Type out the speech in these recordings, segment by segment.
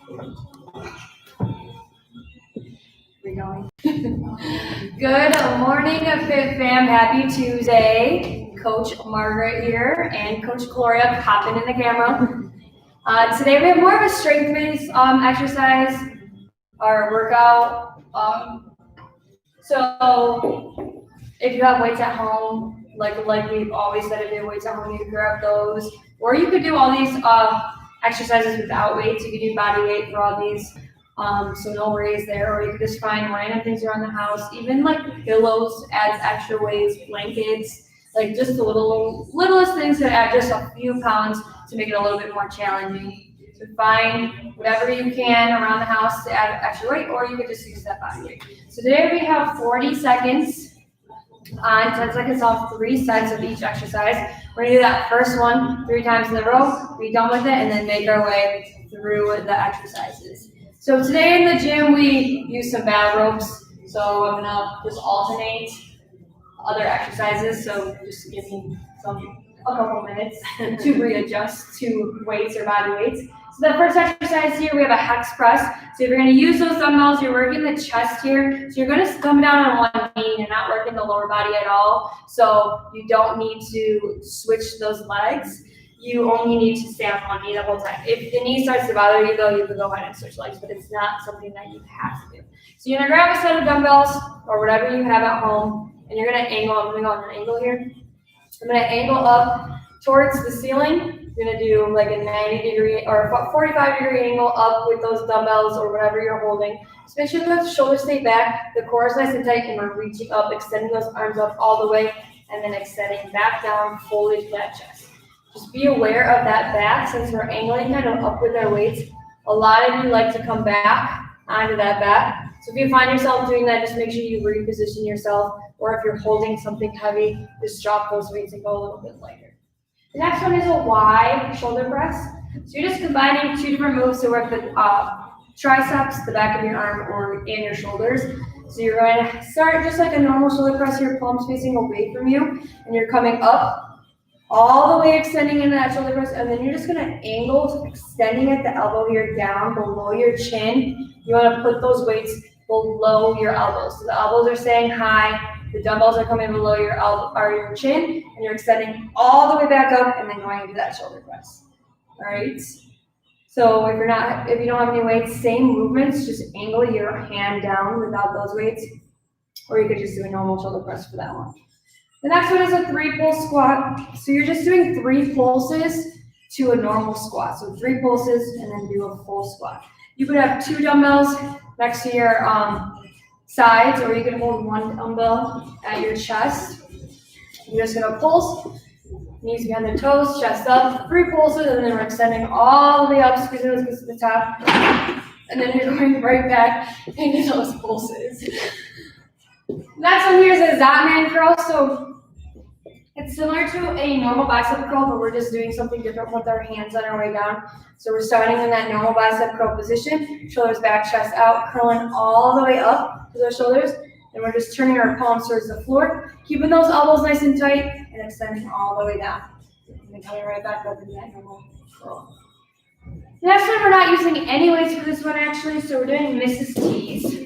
We're going. Good morning, Fit Fam. Happy Tuesday. Coach Margaret here and Coach Gloria popping in the camera. Today we have more of a strength-based exercise, our workout. So if you have weights at home, like we've always said, if you have weights at home, you can grab those. Or you could do all these exercises without weights. You could do body weight for all these. So no worries there. Or you could just find random things around the house. Even like pillows adds extra weights, blankets, like just the littlest things that add just a few pounds to make it a little bit more challenging. So find whatever you can around the house to add extra weight, or you could just use that body weight. So today we have 40 seconds on, 10 seconds off, 3 sets of each exercise. We're gonna do that first one 3 times in a row, be done with it, and then make our way through the exercises. So today in the gym, we use some bad ropes. So I'm gonna just alternate other exercises. So just give me a couple minutes to readjust to weights or body weights. So the first exercise here, we have a Hex Press. So if you're gonna use those dumbbells, you're working the chest here. So you're gonna come down on one knee. You're not working the lower body at all. So you don't need to switch those legs. You only need to stay on one knee the whole time. If the knee starts to bother you though, you can go ahead and switch legs, but it's not something that you have to do. So you're gonna grab a set of dumbbells or whatever you have at home, and you're gonna angle. I'm gonna go on an angle here. I'm gonna angle up towards the ceiling. You're gonna do like a 90-degree or 45-degree angle up with those dumbbells or whatever you're holding. Just make sure the shoulders stay back, the core is nice and tight, and we're reaching up, extending those arms up all the way, and then extending back down, fully flat chest. Just be aware of that back, since we're angling kind of up with our weights. A lot of you like to come back onto that back. So if you find yourself doing that, just make sure you reposition yourself, or if you're holding something heavy, just drop those weights and go a little bit lighter. The next one is a wide shoulder press. So you're just combining 2 different moves to work the triceps, the back of your arm, and your shoulders. So you're going to start just like a normal shoulder press, your palms facing away from you, and you're coming up, all the way extending into that shoulder press, and then you're just gonna angle, extending at the elbow here down below your chin. You wanna put those weights below your elbows. So the elbows are staying high, the dumbbells are coming below your elbow or your chin, and you're extending all the way back up and then going into that shoulder press. All right. So if you don't have any weights, same movements, just angle your hand down without those weights, or you could just do a normal shoulder press for that one. The next one is a 3-pulse squat. So you're just doing 3 pulses to a normal squat. So 3 pulses and then do a full squat. You could have 2 dumbbells next to your sides, or you can hold 1 dumbbell at your chest. You're just gonna pulse, knees behind the toes, chest up, 3 pulses, and then we're extending all the way up, squeezing those knees to the top. And then you're going right back into those pulses. Next one here is a Zottman Curl. So it's similar to a normal bicep curl, but we're just doing something different with our hands on our way down. So we're starting in that normal bicep curl position, shoulders back, chest out, curling all the way up to those shoulders. And we're just turning our palms towards the floor, keeping those elbows nice and tight, and extending all the way down. And then coming right back up into that normal curl. Next one, we're not using any weights for this one actually, so we're doing Mrs. T's.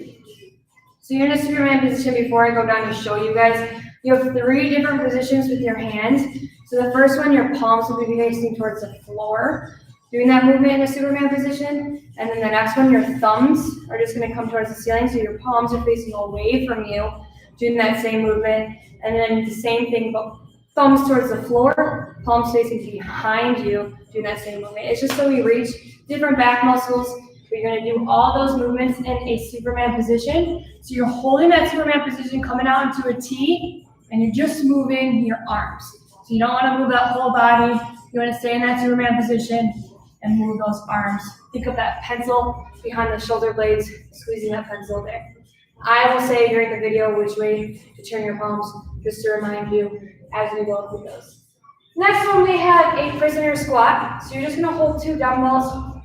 So you're in a Superman position. Before I go down to show you guys, you have 3 different positions with your hands. So the first one, your palms will be facing towards the floor, doing that movement in a Superman position. And then the next one, your thumbs are just gonna come towards the ceiling. So your palms are facing away from you, doing that same movement. And then the same thing, but thumbs towards the floor, palms facing behind you, doing that same movement. It's just so we reach different back muscles. We're going to do all those movements in a Superman position. So you're holding that Superman position, coming out into a T, and you're just moving your arms. So you don't want to move that whole body. You want to stay in that Superman position and move those arms. Pick up that pencil behind the shoulder blades, squeezing that pencil there. I will say during the video which way to turn your palms, just to remind you as we go through those. Next one, we have a prisoner squat. So you're just going to hold 2 dumbbells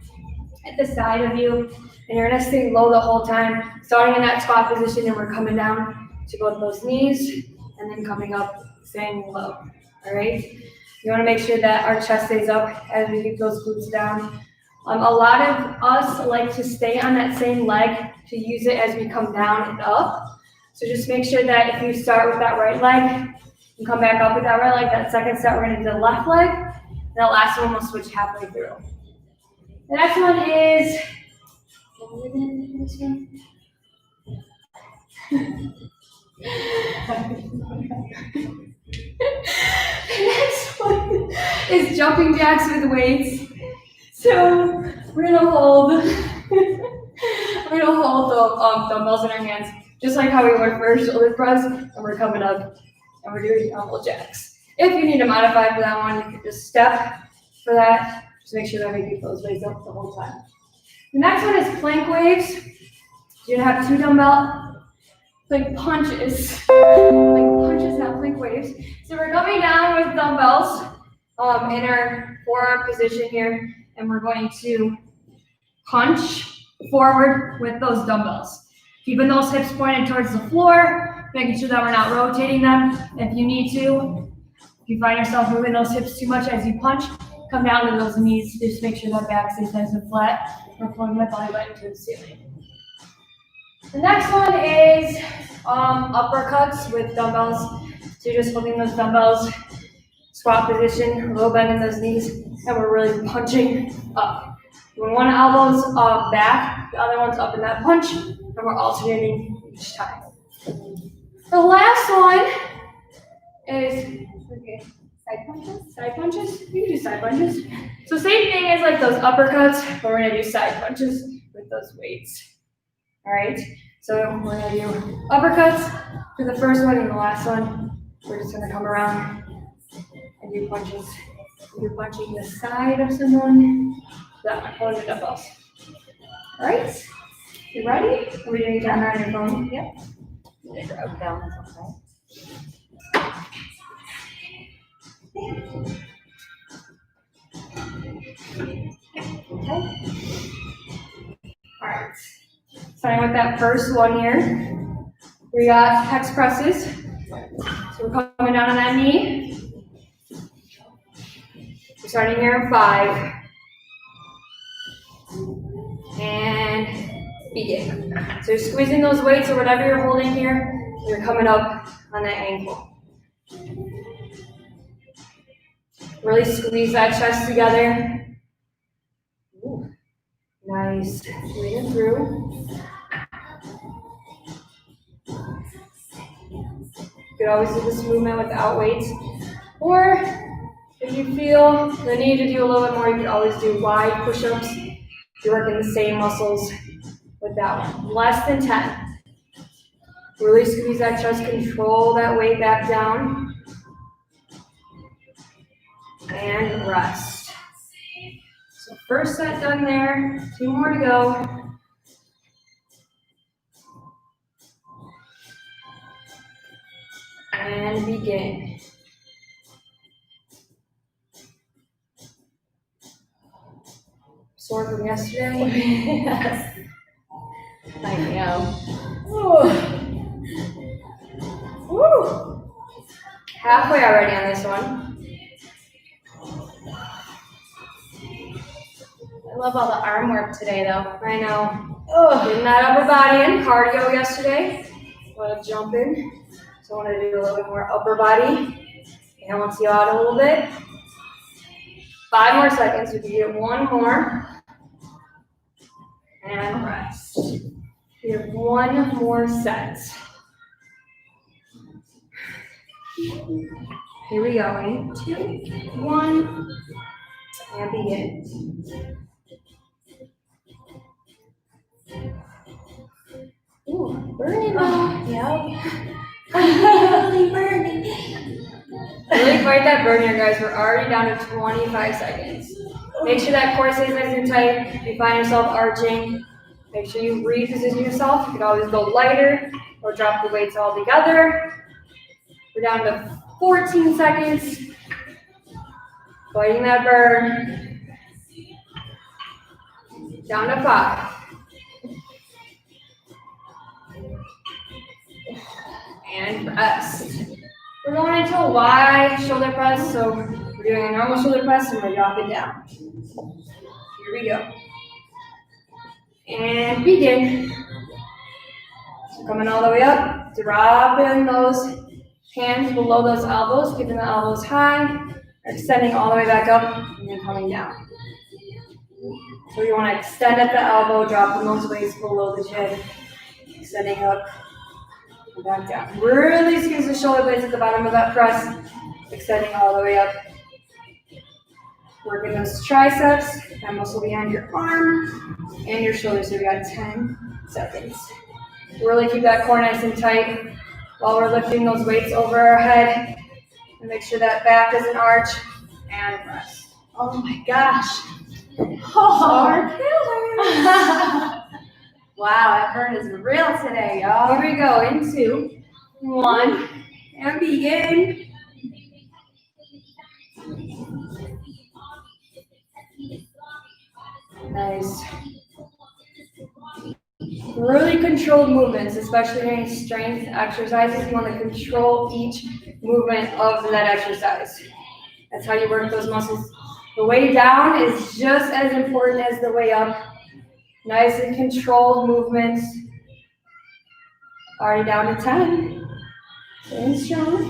at the side of you, and you're gonna stay low the whole time, starting in that squat position, and we're coming down to both those knees, and then coming up, staying low, all right? You wanna make sure that our chest stays up as we keep those glutes down. A lot of us like to stay on that same leg to use it as we come down and up. So just make sure that if you start with that right leg, you come back up with that right leg. That second set, we're going to do the left leg. And the last one, we'll switch halfway through. The next one is, the next one is jumping jacks with weights. So we're gonna hold the dumbbells in our hands, just like how we would for shoulder press, and we're coming up and we're doing dumbbell jacks. If you need to modify for that one, you can just step for that. Just make sure that we keep those weights up the whole time. The next one is plank waves. You're gonna have two dumbbell plank punches. Plank punches, not plank waves. So we're coming down with dumbbells in our forearm position here, and we're going to punch forward with those dumbbells. Keeping those hips pointed towards the floor, making sure that we're not rotating them. If you need to, if you find yourself moving those hips too much as you punch, come down to those knees. Just make sure that back stays nice and flat. We're pulling my belly button to the ceiling. The next one is uppercuts with dumbbells. So you're just holding those dumbbells, squat position, a little bend in those knees, and we're really punching up. One elbow's back, the other one's up in that punch, and we're alternating each time. The last one is side punches. Side punches? You can do side punches. So same thing as like those uppercuts, but we're gonna do side punches with those weights. All right, so we're gonna do uppercuts for the first one and the last one. We're just gonna come around and do punches. You're punching the side of someone. That one, holding the dumbbells. All right, you ready? Are we doing camera on your phone? Yep. Up, down, okay. All right. Starting with that first one here. We got hex presses. So we're coming down on that knee. We're starting here in 5. And begin. So you're squeezing those weights or whatever you're holding here. You're coming up on that ankle. Really squeeze that chest together. Ooh, nice. Breathing through. You could always do this movement without weights. Or if you feel the need to do a little bit more, you could always do wide push-ups. You're working the same muscles with that one. Less than 10. Really squeeze that chest, control that weight back down. And rest. So first set done there, 2 more to go. And begin. Sore from yesterday? Yes. I am. Woo. Halfway already on this one. I love all the arm work today, though. I know. Getting that upper body in. Cardio yesterday. A lot of jumping. So I want to do a little bit more upper body. And I want to see you out a little bit. 5 more seconds. We can get 1 more. And rest. We have 1 more set. Here we go. In 2, 1, and begin. Ooh, burning though. Yep. Really burning. Really fight that burner, guys. We're already down to 25 seconds. Make sure that core stays nice and tight. If you find yourself arching, make sure you reposition yourself. You can always go lighter or drop the weights all together. We're down to 14 seconds. Fighting that burn. Down to 5. And rest. We're going into a wide shoulder press, so we're doing a normal shoulder press and we're dropping down. Here we go. And begin. So coming all the way up, dropping those hands below those elbows, keeping the elbows high, extending all the way back up, and then coming down. So you want to extend at the elbow, dropping those weights below the chin, extending up, and back down. Really squeeze the shoulder blades at the bottom of that press, extending all the way up. Working those triceps, that muscle behind your arm, and your shoulders. So we got 10 seconds. Really keep that core nice and tight while we're lifting those weights over our head. And make sure that back doesn't arch, and rest. Oh my gosh. Our killer. Wow, that burn is real today, y'all. Here we go, in 2, 1, and begin. Nice. Really controlled movements, especially during strength exercises. You want to control each movement of that exercise. That's how you work those muscles. The way down is just as important as the way up. Nice and controlled movements. Already down to 10. Staying strong.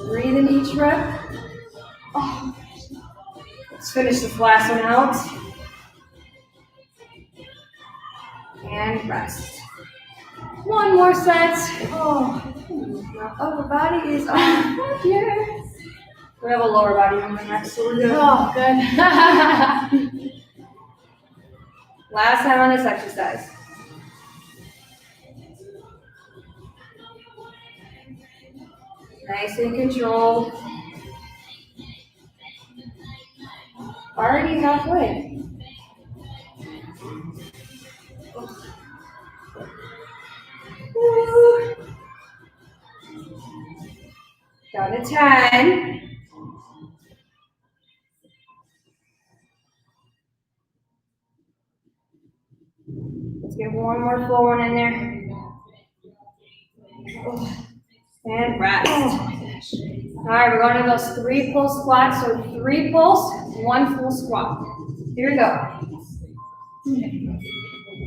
Breathe in each rep. Oh. Let's finish this last one out. And rest. One more set. Oh, my upper body is on fire. We have a lower body movement next, so we're good. Oh, good. Last time on this exercise. Nice and controlled. Already halfway. Woo. Down to 10. Let's get one more full one in there. And rest. All right, we're going to those 3 pull squats. So 3 pulls, 1 full squat. Here we go.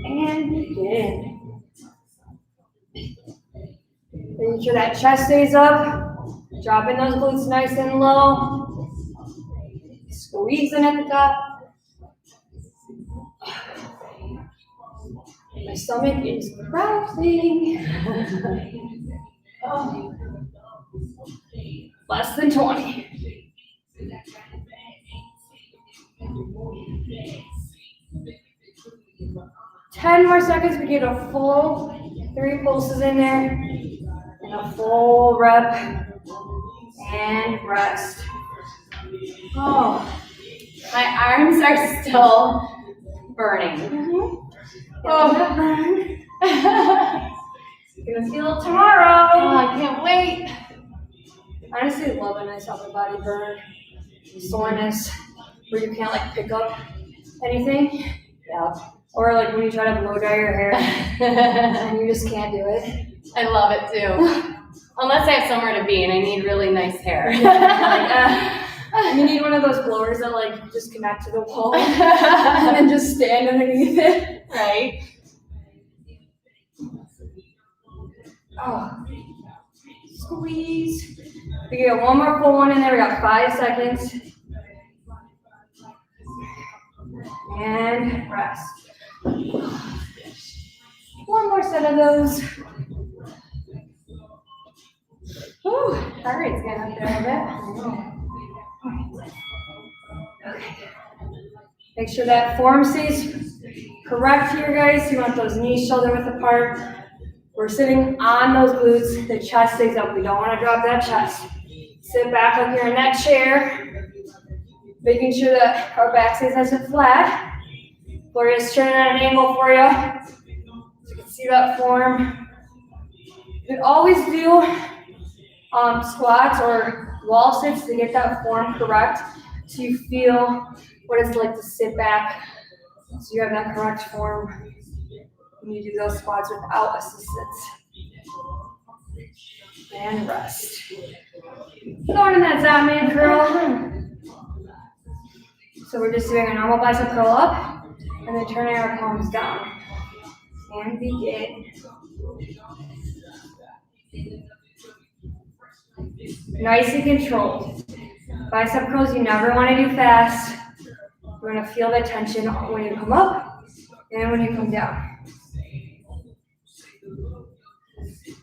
And begin. Making sure that chest stays up. Dropping those glutes nice and low. Squeezing at the top. My stomach is growling. Oh. Less than 20. Ten more seconds. We get a full 3 pulses in there. And a full rep. And rest. Oh, my arms are still burning. Oh, burn. Gonna feel it tomorrow. Oh, I can't wait. I honestly love a nice upper body burn. Soreness where you can't like pick up anything. Yeah. Or like when you try to blow dry your hair and you just can't do it. I love it too. Unless I have somewhere to be and I need really nice hair. You need one of those blowers that like just connect to the wall and then just stand underneath it. Right? Oh. Squeeze. We get one more full one in there. We got 5 seconds. And rest. One more set of those. Whew, heart rate's getting up there a bit. Okay. Make sure that form stays correct here, guys. You want those knees shoulder width apart. We're sitting on those glutes. The chest stays up. We don't want to drop that chest. Sit back up here in that chair. Making sure that our back stays nice and flat. We're just turning at an angle for you. So you can see that form. You can always do squats or wall sits to get that form correct. So you feel what it's like to sit back. So you have that correct form when you do those squats without assistance. And rest. Going in that Zottman curl. So we're just doing a normal bicep curl up And then turning our palms down. And begin. Nice and controlled. Bicep curls you never want to do fast. You're going to feel the tension when you come up and when you come down.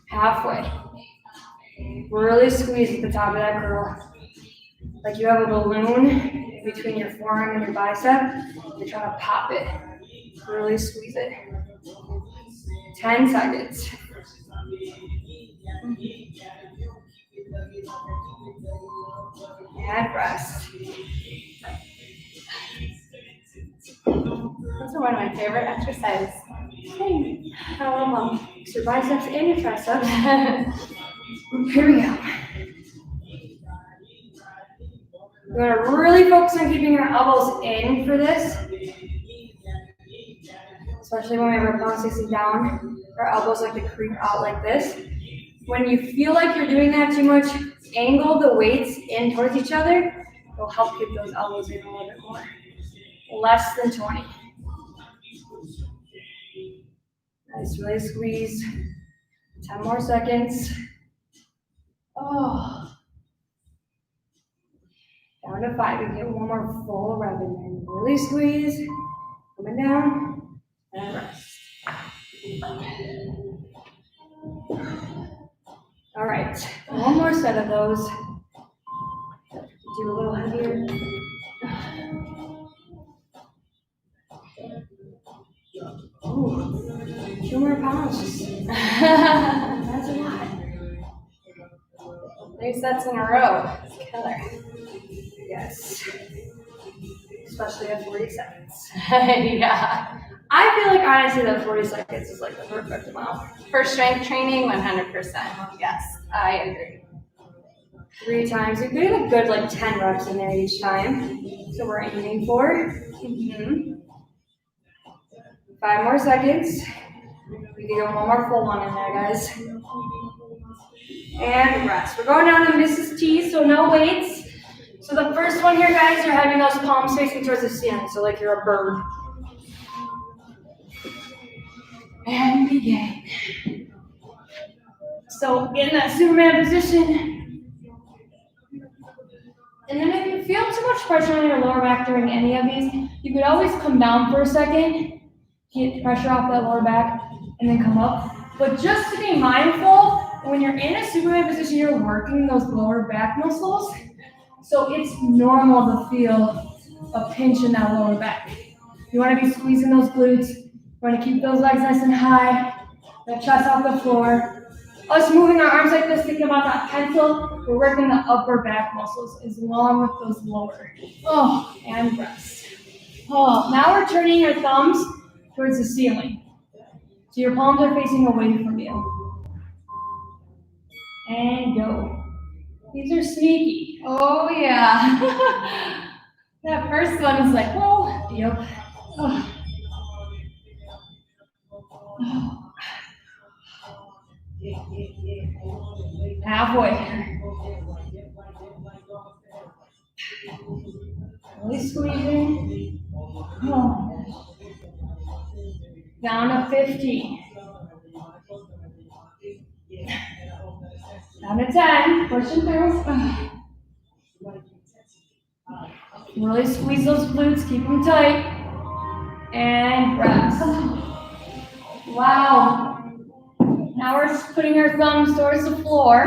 Halfway. Really squeeze at the top of that curl. Like you have a balloon between your forearm and your bicep. You're trying to pop it. Really squeeze it. 10 seconds. And rest. Those are one of my favorite exercises. Hey, I love them. Mix your biceps and your triceps. Here we go. We're going to really focus on keeping our elbows in for this. Especially when we have our palms facing down. Our elbows like to creep out like this. When you feel like you're doing that too much, angle the weights in towards each other. It'll help keep those elbows in a little bit more. Less than 20. Nice, really squeeze. 10 more seconds. Oh. Down to 5. You get one more full rub in there. Really squeeze. Coming down. And rest. All right. One more set of those. Do a little heavier. Ooh, 2 more pounds. That's a lot. 3 sets in a row. It's killer. Yes. Especially at 40 seconds. Yeah. I feel like honestly that 40 seconds is like the perfect amount. For strength training, 100%. Yes, I agree. 3 times. You get a good like 10 reps in there each time. So we're aiming for. 5 more seconds. We can get one more full one in there, guys. And rest. We're going down to Mrs. T, so no weights. So the first one here, guys, you're having those palms facing towards the ceiling, so like you're a bird. And begin. So get in that Superman position. And then if you feel too much pressure on your lower back during any of these, you could always come down for a second, get pressure off that lower back, and then come up. But just to be mindful, when you're in a Superman position, you're working those lower back muscles. So it's normal to feel a pinch in that lower back. You want to be squeezing those glutes. You want to keep those legs nice and high, the chest off the floor. Us moving our arms like this, thinking about that pencil, we're working the upper back muscles as long with those lower. Oh, and rest. Oh, now we're turning your thumbs towards the ceiling. So your palms are facing away from you. And go. These are sneaky. Oh, yeah. That first one is like, whoa. Yep. Oh. Halfway. Really squeezing. Oh. Down to 50. Down to 10. Pushing through. Really squeeze those glutes. Keep them tight. And rest. Wow. Now we're just putting our thumbs towards the floor.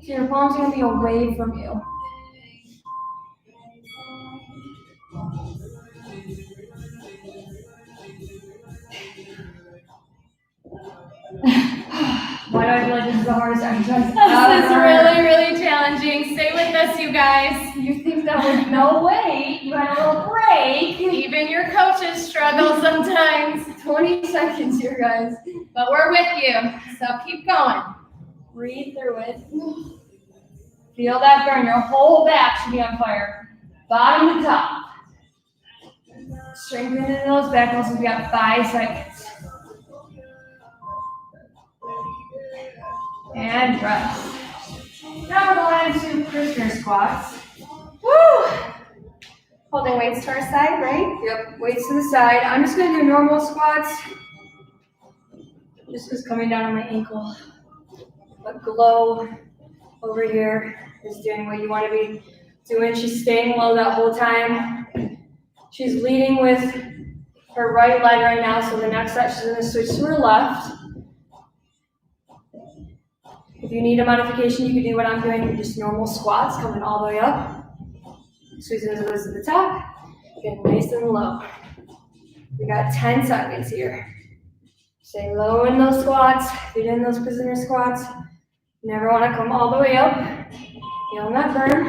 So your palms are going to be away from you. Why do I feel like this is the hardest exercise? This is really, really challenging. Stay with us, you guys. You think that was no way? You had a little break. Even your coaches struggle sometimes. 20 seconds here, guys. But we're with you, so keep going. Breathe through it. Feel that burn. Your whole back should be on fire. Bottom to top. Strengthening those back muscles. We got 5 seconds. And rest. Now we're going into prisoner squats. Woo! Holding weights to our side, right? Yep, weights to the side. I'm just gonna do normal squats. This was coming down on my ankle. But Glow over here is doing what you want to be doing. She's staying low that whole time. She's leading with her right leg right now, so the next set she's gonna switch to her left. If you need a modification, you can do what I'm doing, just normal squats, coming all the way up. Squeezing those toes to the top, get nice and low. We got 10 seconds here. Stay low in those squats, get in those prisoner squats. Never want to come all the way up. Feel that burn.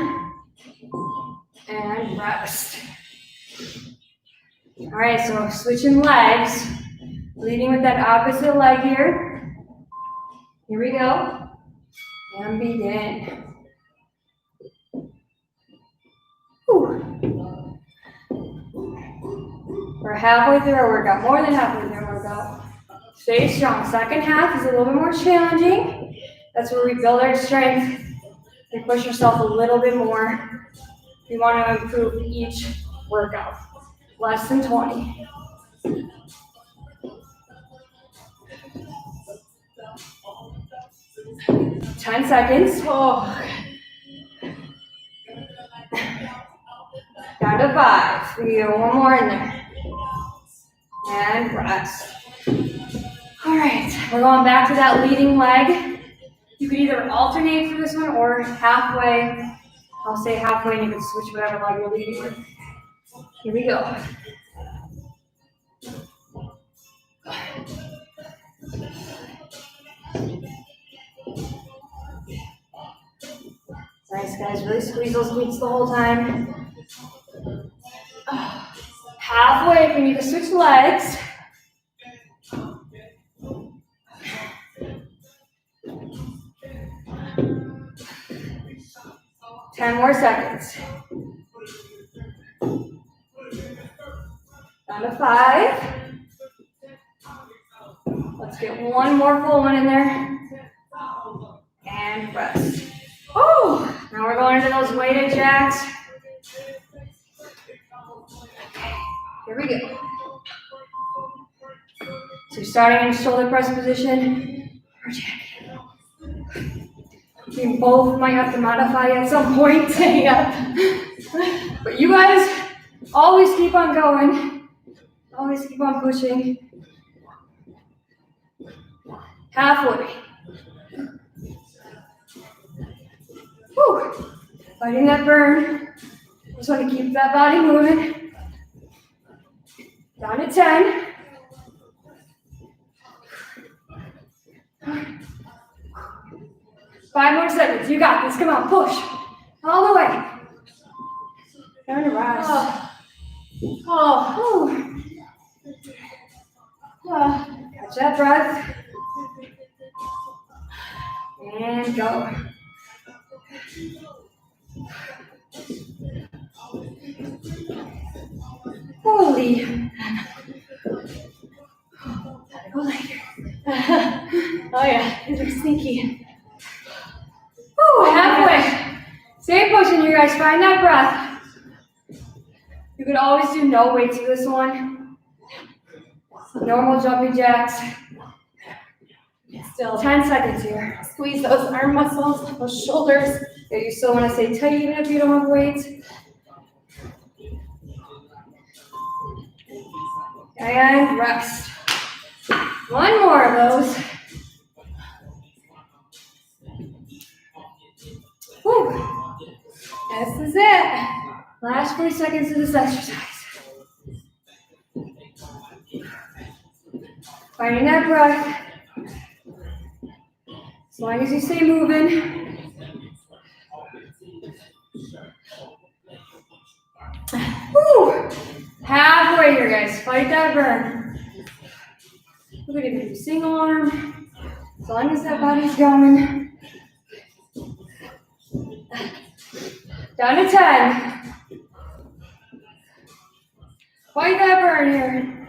And rest. All right, so switching legs. Leading with that opposite leg here. Here we go. And begin. Whew. We're halfway through our workout, more than halfway through our workout. Stay strong. Second half is a little bit more challenging. That's where we build our strength and push ourselves a little bit more. We want to improve each workout. Less than 20. Ten seconds. Oh. Down to 5. We get one more in there. And rest. All right, we're going back to that leading leg. You could either alternate for this one or halfway. I'll say halfway and you can switch whatever leg you're leading with. Here we go. Nice, guys. Really squeeze those glutes the whole time. Halfway, if you need to switch legs. Ten more seconds. Down to 5. Let's get one more full one in there. And rest. Oh, now we're going into those weighted jacks. Okay, here we go. So you're starting in shoulder press position. Or jack. We both might have to modify at some point. Yep. But you guys always keep on going. Always keep on pushing. Halfway. Whew. Fighting that burn. Just want to keep that body moving. Down to 10. Five more seconds. You got this. Come on, push. All the way. Down to rest. Catch that breath. And go. Holy. Go later. Oh yeah, these are sneaky. Woo, halfway. Stay pushing, you guys. Find that breath. You could always do no weights for this one. Normal jumping jacks. Still 10 seconds here. squeeze those arm muscles, those shoulders. Yeah, you still want to stay tight even if you don't have weights. And rest. One more of those. Whew. This is it. Last 40 seconds of this exercise. Finding that breath. As long as you stay moving. Whew. Halfway here, guys. Fight that burn. We're going to do single arm. As long as that body's going. Down to 10. Fight that burn here.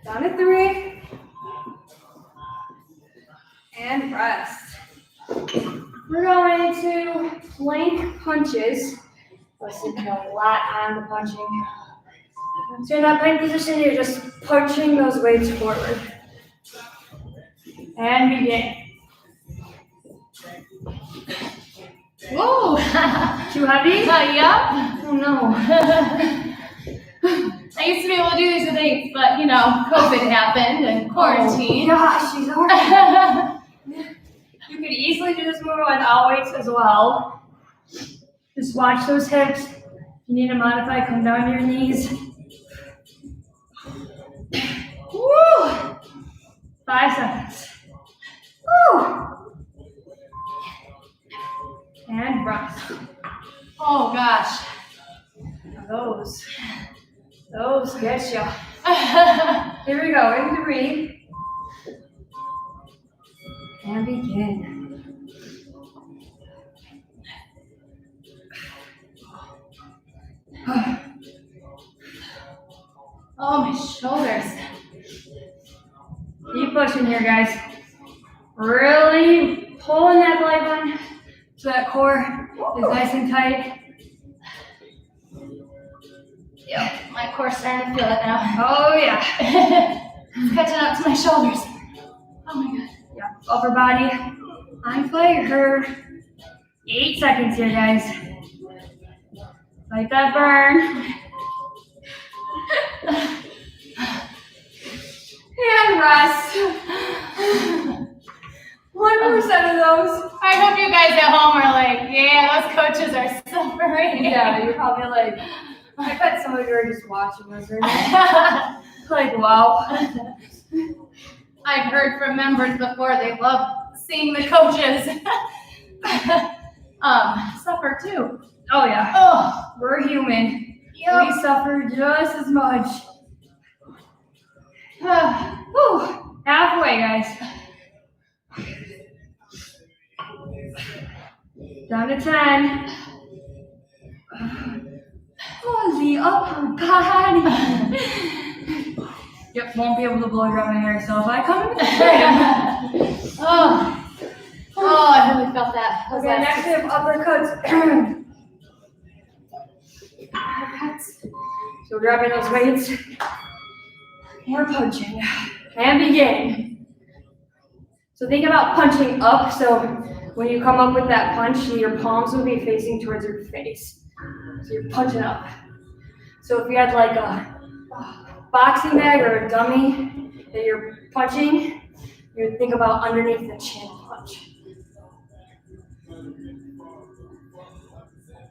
Down to 3. And rest. We're going into plank punches. Listen a lot on the punching. Once you're in that plank position, you're just punching those weights forward. And begin. Whoa! Too heavy? Yup. Oh no. I used to be able to do these with weights, but you know, COVID happened and quarantine. Oh, gosh, she's hard. You could easily do this movement without weights as well. Just watch those hips. If you need to modify, come down to your knees. Woo! 5 seconds. Woo! And rest. Oh gosh. Those get ya. Here we go, in 3. And begin. Oh, my shoulders. Keep pushing here, guys. Really pulling that belly button so that core is nice and tight. Yep, my core's starting to feel it now. Oh yeah. It's catching up to my shoulders. Oh my god. Yeah, upper body on fire. 8 seconds here, guys. Like that burn. And rest. 1% of those. I hope you guys at home are like, yeah, those coaches are suffering. Yeah, you're probably like, I bet some of you are just watching us right now. Like, wow. I've heard from members before they love seeing the coaches suffer too. Oh yeah. Oh, We're human. yep. We suffer just as much. Whew. Halfway, guys. Down to 10. Oh, the upper body. Yep, won't be able to blow dry my hair, so if I come in the I really felt that. Okay, next we have uppercuts. Uppercuts. So grabbing those weights. More punching. And begin. So think about punching up. So when you come up with that punch, your palms will be facing towards your face. So you're punching up. So if you had like a boxing bag or a dummy that you're punching, you would think about underneath the chin punch.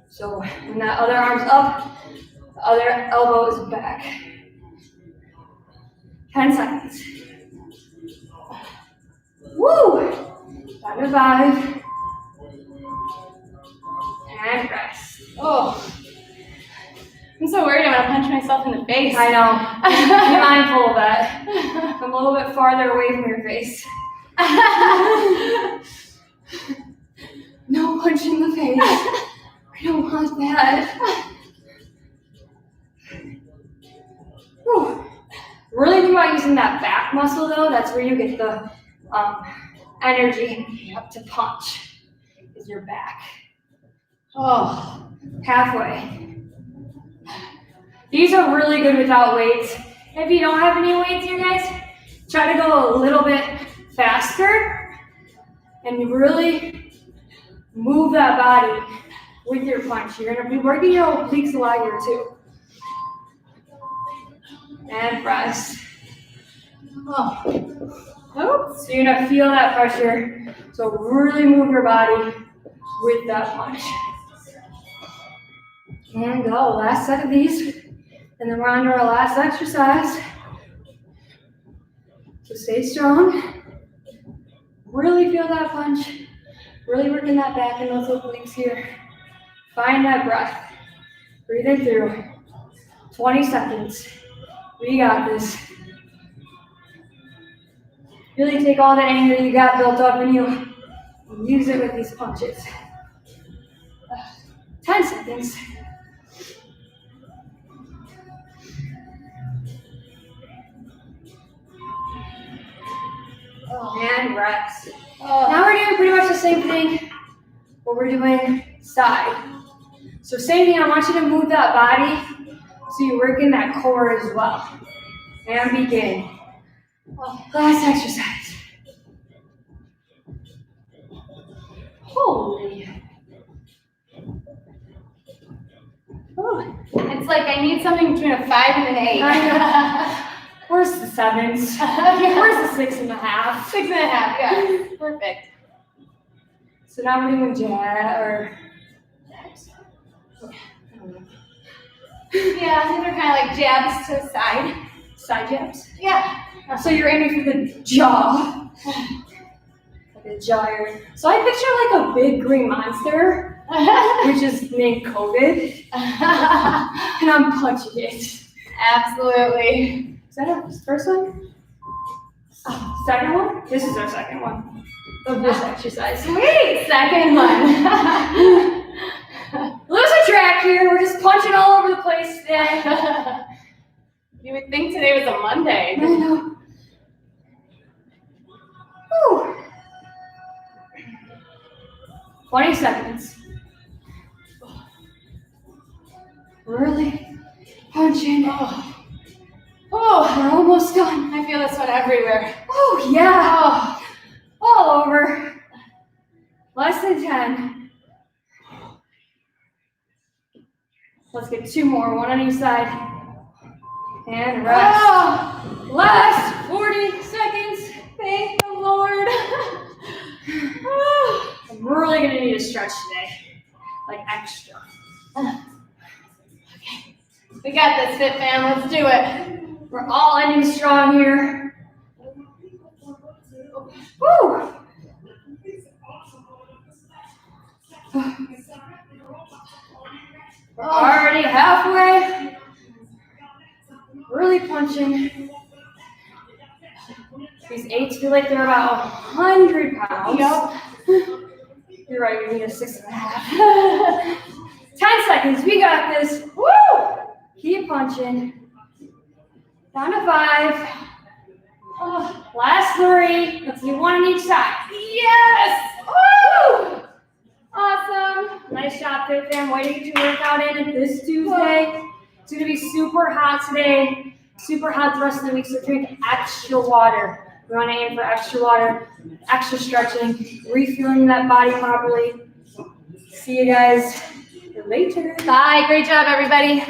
So when that other arm's up, the other elbow is back. 10 seconds. Woo! Down to 5. And rest. Oh, I'm so worried I'm gonna punch myself in the face. I know. Be mindful of that. I'm a little bit farther away from your face. No punch in the face. I don't want that. Whew. Really think about using that back muscle though. That's where you get the energy to punch. Is your back. Oh, Halfway. These are really good without weights. If you don't have any weights here, guys, try to go a little bit faster and really move that body with your punch. You're gonna be working your obliques a lot here too. And press. Oh. So you're gonna feel that pressure. So really move your body with that punch. And go, last set of these. And then we're on to our last exercise. So stay strong. Really feel that punch. Really working that back and those obliques here. Find that breath. Breathe it through. 20 seconds. We got this. Really take all that anger you got built up in you and use it with these punches. 10 seconds. And rest. Now we're doing pretty much the same thing, but we're doing side. So same thing, I want you to move that body so you're working that core as well. And begin. Last exercise. Holy. Ooh, it's like I need something between a 5 and an 8. I know. Where's the 7s? Where's the 6.5? 6.5, yeah. Perfect. So now we're doing jab or Yeah, these are kind of like jabs to the side. side jabs. Yeah. So you're aiming for the jaw. Like a jaw area. So I picture like a big green monster, which is named COVID. And I'm punching it. Absolutely. Is that our first one? Oh, second one? This is our second one of this exercise. Sweet, second one. Lose a track here. We're just punching all over the place today. You would think today was a Monday. I know. Whew. 20 seconds. Really punching. Oh, We're almost done. I feel this one everywhere. Oh, yeah. Oh, All over. Less than 10. Let's get 2 more, one on each side. And rest. oh, Last 40 seconds. thank the Lord. I'm really gonna need a stretch today. Like extra. Okay, we got this, Fit Fam. Let's do it. We're all ending strong here. Woo! We're already halfway. Really punching. These 8s feel like they're about 100 pounds. Yep. You're right, we need a 6.5. 10 seconds, we got this. Woo! Keep punching. Down to 5. Oh, last 3. Let's do 1 on each side. Yes! Woo! Awesome. Nice job, Fit Fam. Way to get your workout in this Tuesday. It's gonna be super hot today. Super hot the rest of the week, so drink extra water. We want to aim for extra water, extra stretching, refueling that body properly. See you guys later. Bye. Great job, everybody.